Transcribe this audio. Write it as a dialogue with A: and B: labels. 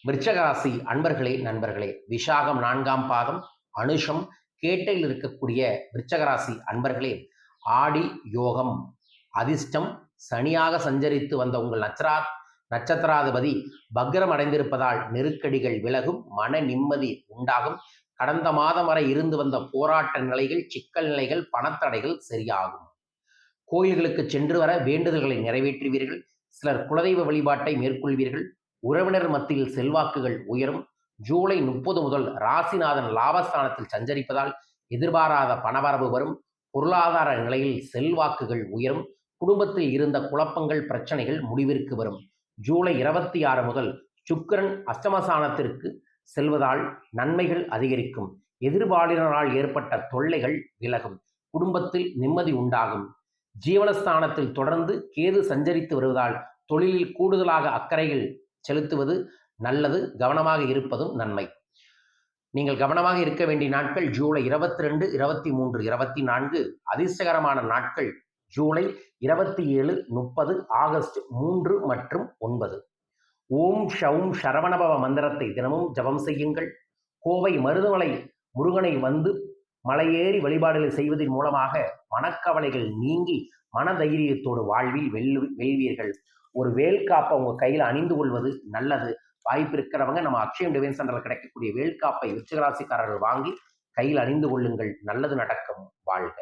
A: விருச்சகராசி அன்பர்களே நண்பர்களே, விஷாகம் 4ஆம் பாதம், அனுஷம், கேட்டையில் இருக்கக்கூடிய விருச்சகராசி அன்பர்களே, ஆடி யோகம், அதிர்ஷ்டம், சனியாக சஞ்சரித்து வந்த உங்கள் நட்சத்திராதிபதி பக்ரம் அடைந்திருப்பதால் நெருக்கடிகள் விலகும், மன நிம்மதி உண்டாகும். கடந்த மாதம் வரை இருந்து வந்த போராட்ட நிலைகள், சிக்கல் நிலைகள், பணத்தடைகள் சரியாகும். கோயில்களுக்கு சென்று வர வேண்டுதல்களை நிறைவேற்றுவீர்கள். சிலர் குலதெய்வ வழிபாட்டை மேற்கொள்வீர்கள். உறவினர் மத்தியில் செல்வாக்குகள் உயரும். ஜூலை 30 முதல் ராசிநாதன் லாபஸ்தானத்தில் சஞ்சரிப்பதால் எதிர்பாராத பணவரவு வரும். பொருளாதார நிலையில் செல்வாக்குகள் உயரும். குடும்பத்தில் இருந்த குழப்பங்கள், பிரச்சனைகள் முடிவிற்கு வரும். ஜூலை 26 முதல் சுக்கிரன் அஷ்டமஸ்தானத்திற்கு செல்வதால் நன்மைகள் அதிகரிக்கும். எதிர்பாலினரால் ஏற்பட்ட தொல்லைகள் விலகும். குடும்பத்தில் நிம்மதி உண்டாகும். ஜீவனஸ்தானத்தில் தொடர்ந்து கேது சஞ்சரித்து வருவதால் தொழிலில் கூடுதலாக அக்கறைகள் செலுத்துவது நல்லது. கவனமாக இருப்பதும் நன்மை. நீங்கள் கவனமாக இருக்க வேண்டிய நாட்கள் ஜூலை 22, 23, 24. அதிர்ஷ்டகரமான நாட்கள் ஜூலை 27, 30, ஆகஸ்ட் 3 மற்றும் 9. ஓம் ஷவும் சரவணபவ மந்திரத்தை தினமும் ஜபம் செய்யுங்கள். கோவை மருதமலை முருகனை வந்து மலையேறி வழிபாடுகளை செய்வதன் மூலமாக மனக்கவலைகள் நீங்கி மனதைரியத்தோடு வாழ்வில் வெல்வீர்கள். ஒரு வேல்காப்பை உங்க கையில் அணிந்து கொள்வது நல்லது. வாய்ப்பு இருக்கிறவங்க நம்ம அக்ஷயம் டிவைன் சென்டரில் கிடைக்கக்கூடிய வேல்காப்பை விருச்சிக ராசிக்காரர்கள் வாங்கி கையில் அணிந்து கொள்ளுங்கள். நல்லது நடக்கும். வாழ்க.